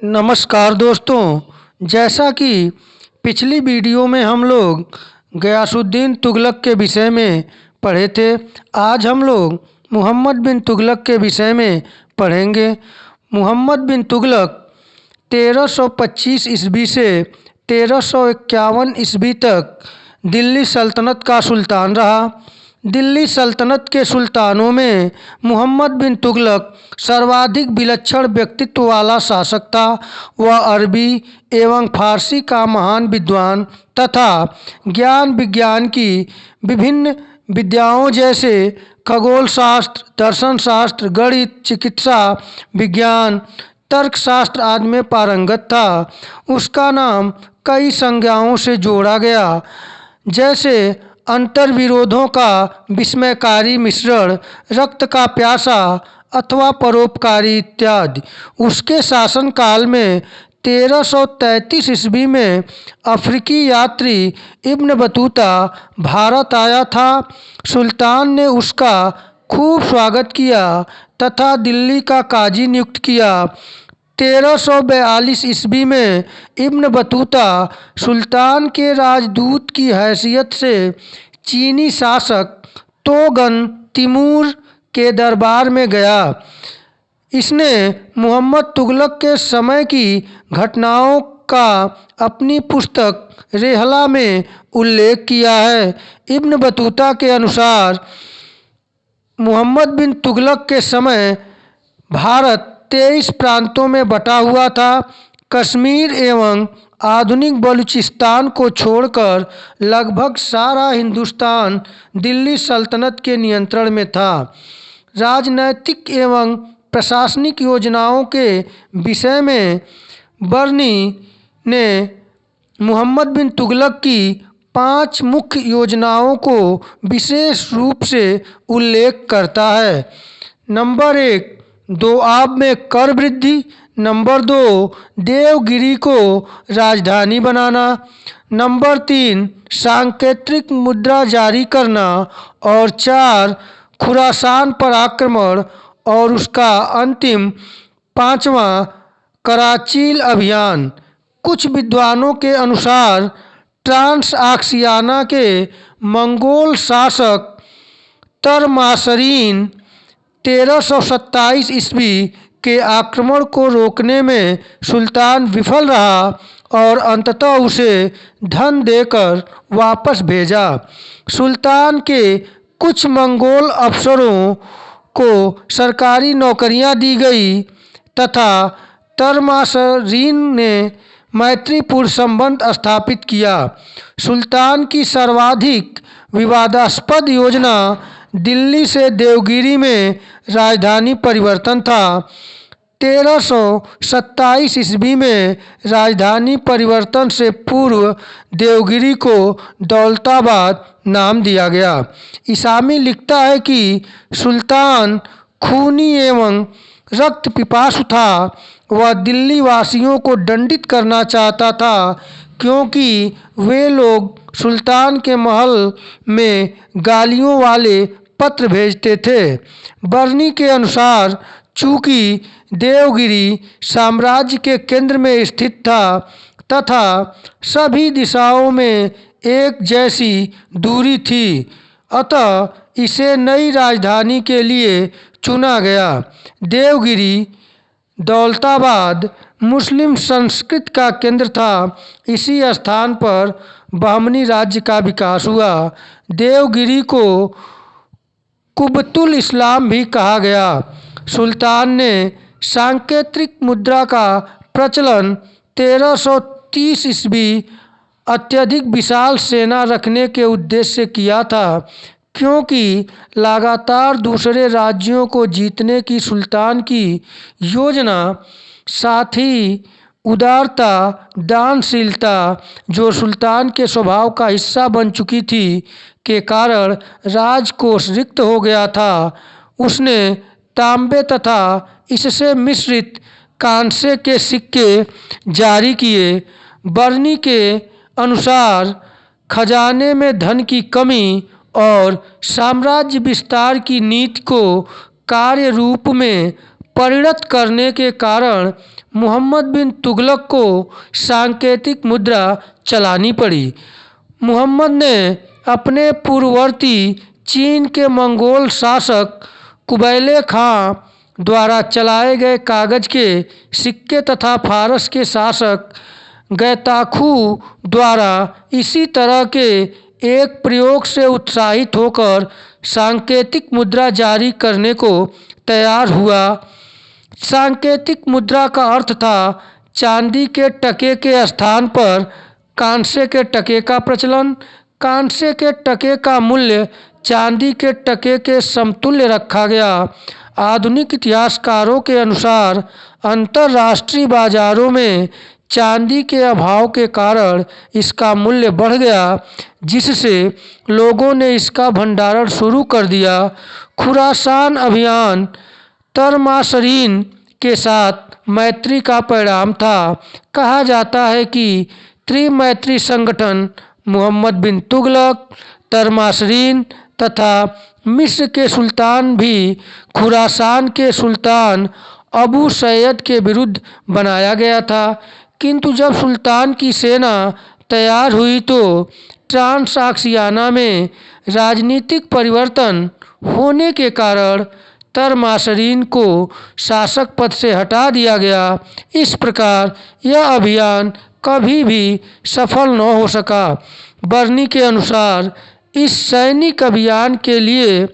नमस्कार दोस्तों। जैसा कि पिछली वीडियो में हम लोग गयासुद्दीन तुगलक के विषय में पढ़े थे, आज हम लोग मोहम्मद बिन तुगलक के विषय में पढ़ेंगे। मोहम्मद बिन तुगलक 1325 ईस्वी से 1351 ईस्वी तक दिल्ली सल्तनत का सुल्तान रहा। दिल्ली सल्तनत के सुल्तानों में मोहम्मद बिन तुगलक सर्वाधिक विलक्षण व्यक्तित्व वाला शासक था। वह अरबी एवं फारसी का महान विद्वान तथा ज्ञान विज्ञान की विभिन्न विद्याओं जैसे खगोल शास्त्र, दर्शन शास्त्र, गणित, चिकित्सा विज्ञान, तर्कशास्त्र आदि में पारंगत था। उसका नाम कई संज्ञाओं से जोड़ा गया, जैसे अंतर्विरोधों का विस्मयकारी मिश्रण, रक्त का प्यासा अथवा परोपकारी इत्यादि। उसके शासनकाल में 1333 ईस्वी में अफ्रीकी यात्री इब्न बतूता भारत आया था। सुल्तान ने उसका खूब स्वागत किया तथा दिल्ली का काजी नियुक्त किया। 1342 ईस्वी में इब्न बतूता सुल्तान के राजदूत की हैसियत से चीनी शासक तोगन तिमूर के दरबार में गया। इसने मोहम्मद तुगलक के समय की घटनाओं का अपनी पुस्तक रेहला में उल्लेख किया है। इब्न बतूता के अनुसार मोहम्मद बिन तुगलक के समय भारत 23 प्रांतों में बटा हुआ था। कश्मीर एवं आधुनिक बलूचिस्तान को छोड़कर लगभग सारा हिंदुस्तान दिल्ली सल्तनत के नियंत्रण में था। राजनैतिक एवं प्रशासनिक योजनाओं के विषय में बर्नी ने मोहम्मद बिन तुगलक की 5 मुख्य योजनाओं को विशेष रूप से उल्लेख करता है। नंबर 1, दोआब में कर वृद्धि। नंबर 2, देवगिरी को राजधानी बनाना। नंबर 3, सांकेतिक मुद्रा जारी करना। और 4, खुरासान पर आक्रमण। और उसका अंतिम 5वां, कराचील अभियान। कुछ विद्वानों के अनुसार ट्रांसआक्सियाना के मंगोल शासक तरमासरीन 1327 ईस्वी के आक्रमण को रोकने में सुल्तान विफल रहा और अंततः उसे धन देकर वापस भेजा। सुल्तान के कुछ मंगोल अफसरों को सरकारी नौकरियां दी गई तथा तरमासरीन ने मैत्रीपूर्ण संबंध स्थापित किया। सुल्तान की सर्वाधिक विवादास्पद योजना दिल्ली से देवगिरी में राजधानी परिवर्तन था। 1327 ईस्वी में राजधानी परिवर्तन से पूर्व देवगिरी को दौलताबाद नाम दिया गया। इसामी लिखता है कि सुल्तान खूनी एवं रक्त पिपासु था। वह दिल्ली वासियों को दंडित करना चाहता था क्योंकि वे लोग सुल्तान के महल में गालियों वाले पत्र भेजते थे। बर्नी के अनुसार चूंकि देवगिरी साम्राज्य के केंद्र में स्थित था तथा सभी दिशाओं में एक जैसी दूरी थी, अतः इसे नई राजधानी के लिए चुना गया। देवगिरी दौलताबाद मुस्लिम संस्कृति का केंद्र था। इसी स्थान पर बहमनी राज्य का विकास हुआ। देवगिरी को कुबतुल इस्लाम भी कहा गया। सुल्तान ने सांकेतिक मुद्रा का प्रचलन 1330 ईस्वी अत्यधिक विशाल सेना रखने के उद्देश्य से किया था, क्योंकि लगातार दूसरे राज्यों को जीतने की सुल्तान की योजना, साथ ही उदारता, दानशीलता जो सुल्तान के स्वभाव का हिस्सा बन चुकी थी के कारण राजकोष रिक्त हो गया था। उसने तांबे तथा इससे मिश्रित कांसे के सिक्के जारी किए। बर्नी के अनुसार खजाने में धन की कमी और साम्राज्य विस्तार की नीति को कार्य रूप में परिणत करने के कारण मोहम्मद बिन तुगलक को सांकेतिक मुद्रा चलानी पड़ी। मोहम्मद ने अपने पूर्ववर्ती चीन के मंगोल शासक कुबैले खां द्वारा चलाए गए कागज के सिक्के तथा फारस के शासक गैताखू द्वारा इसी तरह के एक प्रयोग से उत्साहित होकर सांकेतिक मुद्रा जारी करने को तैयार हुआ। सांकेतिक मुद्रा का अर्थ था चांदी के टके के स्थान पर कांसे के टके का प्रचलन। कांसे के टके का मूल्य चांदी के टके के समतुल्य रखा गया। आधुनिक इतिहासकारों के अनुसार अंतर्राष्ट्रीय बाजारों में चांदी के अभाव के कारण इसका मूल्य बढ़ गया, जिससे लोगों ने इसका भंडारण शुरू कर दिया। खुरासान अभियान तरमाशरीन के साथ मैत्री का परिणाम था। कहा जाता है कि त्रिमैत्री संगठन मोहम्मद बिन तुगलक, तरमाशरीन तथा मिस्र के सुल्तान भी खुरासान के सुल्तान अबू सैयद के विरुद्ध बनाया गया था। किंतु जब सुल्तान की सेना तैयार हुई तो ट्रांसआक्सियाना में राजनीतिक परिवर्तन होने के कारण तरमाशरीन को शासक पद से हटा दिया गया। इस प्रकार यह अभियान कभी भी सफल न हो सका। बर्नी के अनुसार इस सैनिक अभियान के लिए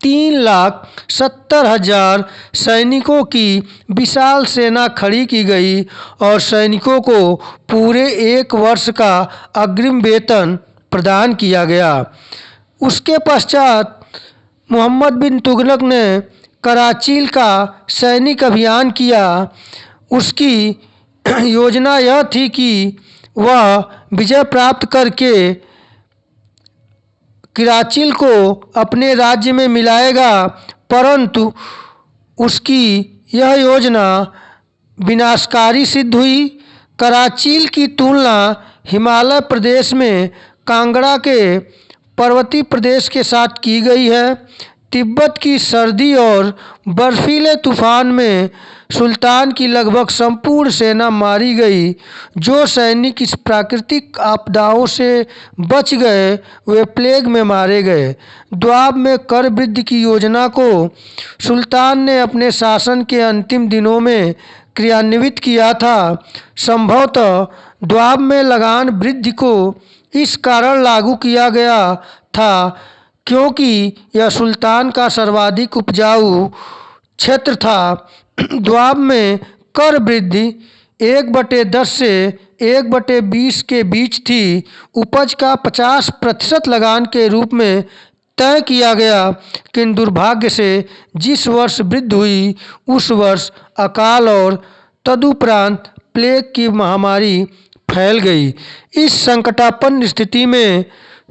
3,70,000 सैनिकों की विशाल सेना खड़ी की गई और सैनिकों को पूरे 1 वर्ष का अग्रिम वेतन प्रदान किया गया। उसके पश्चात मोहम्मद बिन तुगलक ने कराचील का सैनिक अभियान किया। उसकी योजना यह थी कि वह विजय प्राप्त करके कराचील को अपने राज्य में मिलाएगा, परंतु उसकी यह योजना विनाशकारी सिद्ध हुई। कराचील की तुलना हिमालय प्रदेश में कांगड़ा के पर्वतीय प्रदेश के साथ की गई है। तिब्बत की सर्दी और बर्फीले तूफान में सुल्तान की लगभग संपूर्ण सेना मारी गई। जो सैनिक इस प्राकृतिक आपदाओं से बच गए वे प्लेग में मारे गए। द्वाब में कर वृद्धि की योजना को सुल्तान ने अपने शासन के अंतिम दिनों में क्रियान्वित किया था। संभवतः द्वाब में लगान वृद्धि को इस कारण लागू किया गया था क्योंकि यह सुल्तान का सर्वाधिक उपजाऊ क्षेत्र था। द्वाब में कर वृद्धि 1/10 से 1/20 के बीच थी। उपज का 50% लगान के रूप में तय किया गया, किंतु दुर्भाग्य से जिस वर्ष वृद्धि हुई उस वर्ष अकाल और तदुपरांत प्लेग की महामारी फैल गई। इस संकटापन्न स्थिति में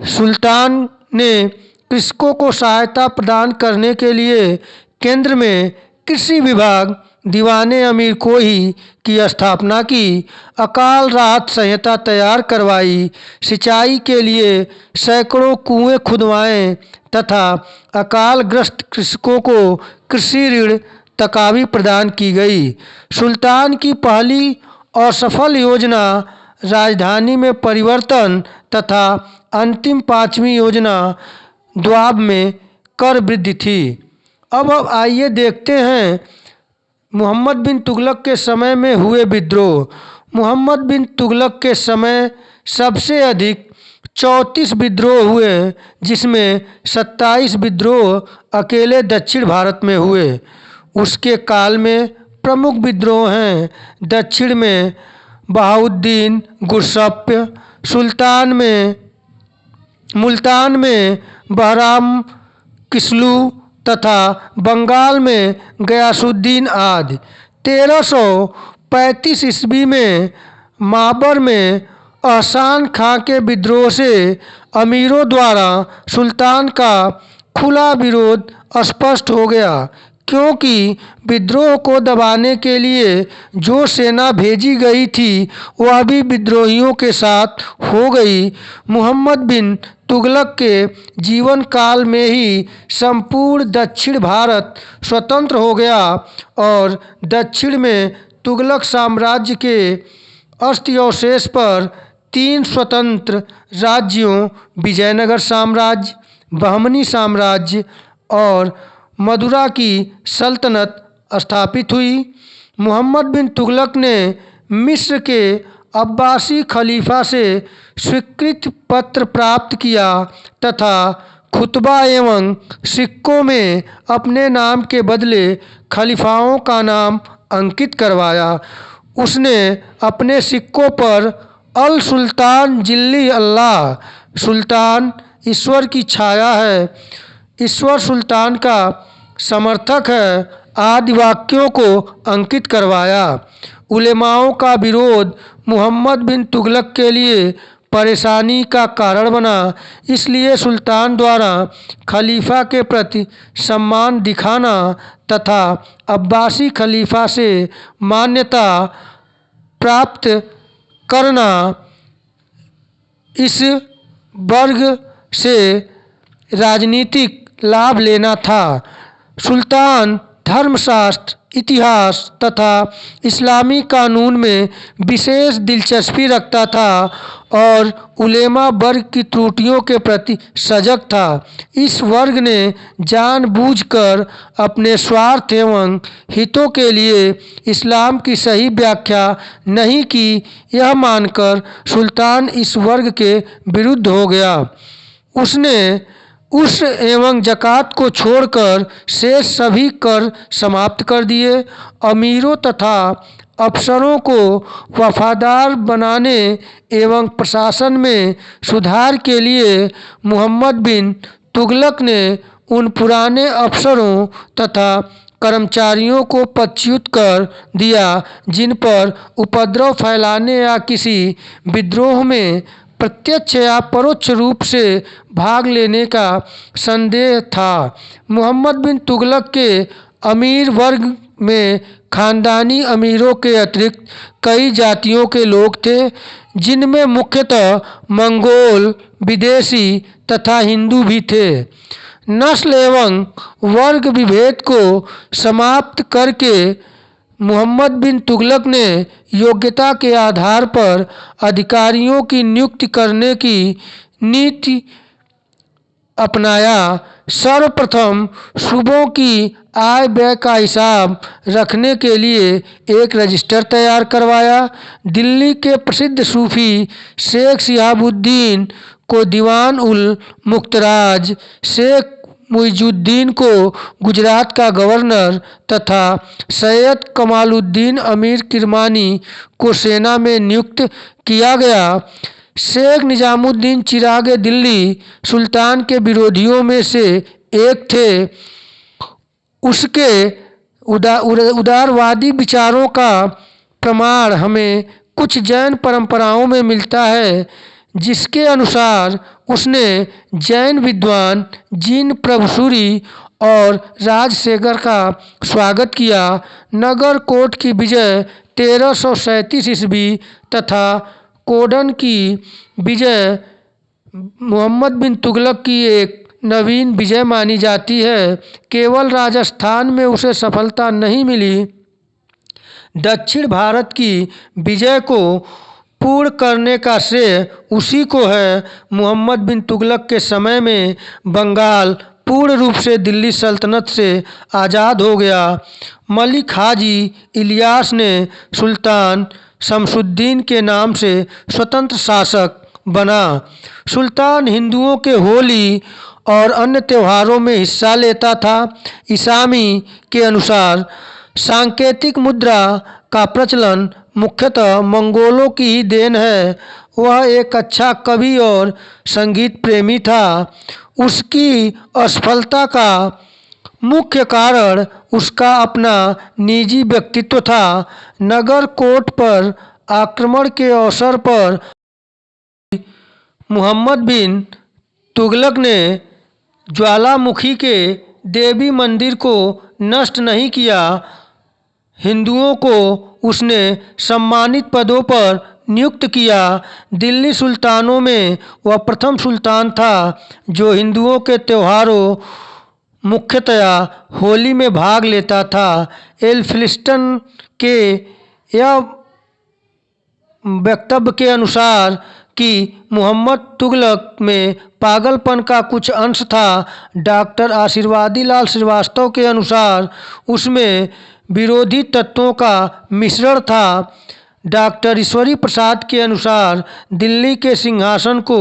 सुल्तान ने कृषकों को सहायता प्रदान करने के लिए केंद्र में कृषि विभाग दीवाने अमीर कोही की स्थापना की। अकाल राहत संहिता तैयार करवाई। सिंचाई के लिए सैकड़ों कुएं खुदवाए तथा अकालग्रस्त कृषकों को कृषि ऋण तकावी प्रदान की गई। सुल्तान की पहली और सफल योजना राजधानी में परिवर्तन तथा अंतिम 5वीं योजना द्वाब में कर वृद्धि थी। अब आइए देखते हैं मोहम्मद बिन तुगलक के समय में हुए विद्रोह। मोहम्मद बिन तुगलक के समय सबसे अधिक 34 विद्रोह हुए, जिसमें 27 विद्रोह अकेले दक्षिण भारत में हुए। उसके काल में प्रमुख विद्रोह हैं दक्षिण में बहाउद्दीन गुरसप्य, मुल्तान में बहराम किसलू तथा बंगाल में गयासुद्दीन आदि। 1335 ईस्वी में माबर में अहसान खां के विद्रोह से अमीरों द्वारा सुल्तान का खुला विरोध स्पष्ट हो गया, क्योंकि विद्रोह को दबाने के लिए जो सेना भेजी गई थी वह भी विद्रोहियों के साथ हो गई। मोहम्मद बिन तुगलक के जीवन काल में ही संपूर्ण दक्षिण भारत स्वतंत्र हो गया और दक्षिण में तुगलक साम्राज्य के अस्थिअवशेष पर 3 स्वतंत्र राज्यों विजयनगर साम्राज्य, बहमनी साम्राज्य और मदुरा की सल्तनत स्थापित हुई। मोहम्मद बिन तुगलक ने मिस्र के अब्बासी खलीफा से स्वीकृति पत्र प्राप्त किया तथा खुतबा एवं सिक्कों में अपने नाम के बदले खलीफाओं का नाम अंकित करवाया। उसने अपने सिक्कों पर अल सुल्तान जिल्ली अल्लाह, सुल्तान ईश्वर की छाया है, ईश्वर सुल्तान का समर्थक है आदि वाक्यों को अंकित करवाया। उलेमाओं का विरोध मोहम्मद बिन तुगलक के लिए परेशानी का कारण बना, इसलिए सुल्तान द्वारा खलीफा के प्रति सम्मान दिखाना तथा अब्बासी खलीफा से मान्यता प्राप्त करना इस वर्ग से राजनीतिक लाभ लेना था। सुल्तान धर्मशास्त्र, इतिहास तथा इस्लामी कानून में विशेष दिलचस्पी रखता था और उलेमा वर्ग की त्रुटियों के प्रति सजग था। इस वर्ग ने जानबूझकर अपने स्वार्थ एवं हितों के लिए इस्लाम की सही व्याख्या नहीं की, यह मानकर सुल्तान इस वर्ग के विरुद्ध हो गया। उसने उस एवं ज़कात को छोड़कर शेष सभी कर समाप्त कर दिए। अमीरों तथा अफसरों को वफादार बनाने एवं प्रशासन में सुधार के लिए मोहम्मद बिन तुगलक ने उन पुराने अफसरों तथा कर्मचारियों को पदच्युत कर दिया जिन पर उपद्रव फैलाने या किसी विद्रोह में प्रत्यक्ष या परोक्ष रूप से भाग लेने का संदेह था। मोहम्मद बिन तुगलक के अमीर वर्ग में खानदानी अमीरों के अतिरिक्त कई जातियों के लोग थे, जिनमें मुख्यतः मंगोल, विदेशी तथा हिंदू भी थे। नस्ल एवं वर्ग विभेद को समाप्त करके मोहम्मद बिन तुगलक ने योग्यता के आधार पर अधिकारियों की नियुक्ति करने की नीति अपनाया। सर्वप्रथम सूबों की आय व्यय का हिसाब रखने के लिए एक रजिस्टर तैयार करवाया। दिल्ली के प्रसिद्ध सूफी शेख शिहाबुद्दीन को दीवान उल मुख्तराज, शेख मुइजुद्दीन को गुजरात का गवर्नर तथा सैयद कमालुद्दीन अमीर किरमानी को सेना में नियुक्त किया गया। शेख निजामुद्दीन चिराग दिल्ली सुल्तान के विरोधियों में से एक थे। उसके उदारवादी विचारों का प्रमाण हमें कुछ जैन परंपराओं में मिलता है, जिसके अनुसार उसने जैन विद्वान जिन प्रभुसूरी और राजशेखर का स्वागत किया। नगर कोट की विजय 1337 ईस्वी तथा कोडन की विजय मोहम्मद बिन तुगलक की एक नवीन विजय मानी जाती है। केवल राजस्थान में उसे सफलता नहीं मिली, दक्षिण भारत की विजय को पूर्ण करने का श्रेय उसी को है। मोहम्मद बिन तुगलक के समय में बंगाल पूर्ण रूप से दिल्ली सल्तनत से आज़ाद हो गया। मलिक हाजी इलियास ने सुल्तान शमसुद्दीन के नाम से स्वतंत्र शासक बना। सुल्तान हिंदुओं के होली और अन्य त्योहारों में हिस्सा लेता था। इसामी के अनुसार सांकेतिक मुद्रा का प्रचलन मुख्यतः मंगोलों की ही देन है। वह एक अच्छा कवि और संगीत प्रेमी था। उसकी असफलता का मुख्य कारण उसका अपना निजी व्यक्तित्व था। नगर कोट पर आक्रमण के अवसर पर मोहम्मद बिन तुगलक ने ज्वालामुखी के देवी मंदिर को नष्ट नहीं किया। हिंदुओं को उसने सम्मानित पदों पर नियुक्त किया। दिल्ली सुल्तानों में वह प्रथम सुल्तान था जो हिंदुओं के त्योहारों मुख्यतया होली में भाग लेता था। एल्फिंस्टन के यह वक्तव्य के अनुसार कि मोहम्मद तुगलक में पागलपन का कुछ अंश था। डॉक्टर आशीर्वादी लाल श्रीवास्तव के अनुसार उसमें विरोधी तत्वों का मिश्रण था। डॉक्टर ईश्वरी प्रसाद के अनुसार दिल्ली के सिंहासन को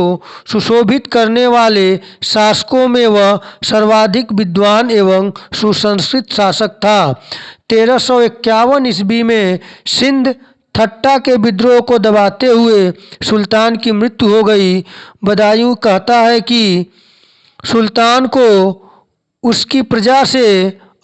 सुशोभित करने वाले शासकों में वह सर्वाधिक विद्वान एवं सुसंस्कृत शासक था। 1351 ईस्वी में सिंध थट्टा के विद्रोह को दबाते हुए सुल्तान की मृत्यु हो गई। बदायूं कहता है कि सुल्तान को उसकी प्रजा से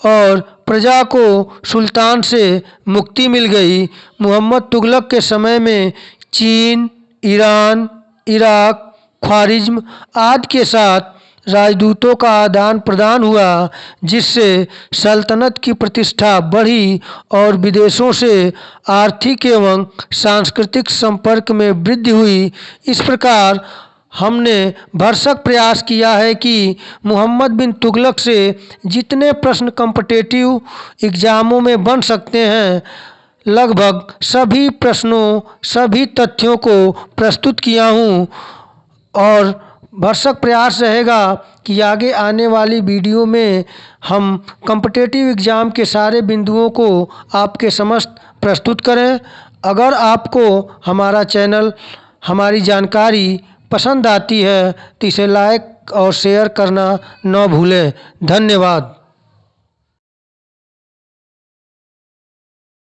और प्रजा को सुल्तान से मुक्ति मिल गई। मोहम्मद तुगलक के समय में चीन, ईरान, इराक, ख्वारिज्म आदि के साथ राजदूतों का आदान प्रदान हुआ, जिससे सल्तनत की प्रतिष्ठा बढ़ी और विदेशों से आर्थिक एवं सांस्कृतिक संपर्क में वृद्धि हुई। इस प्रकार हमने भरसक प्रयास किया है कि मोहम्मद बिन तुगलक से जितने प्रश्न कॉम्पिटिटिव एग्जामों में बन सकते हैं, लगभग सभी प्रश्नों, सभी तथ्यों को प्रस्तुत किया हूँ और भरसक प्रयास रहेगा कि आगे आने वाली वीडियो में हम कॉम्पिटिटिव एग्ज़ाम के सारे बिंदुओं को आपके समक्ष प्रस्तुत करें। अगर आपको हमारा चैनल, हमारी जानकारी पसंद आती है तो इसे लाइक और शेयर करना न भूलें। धन्यवाद।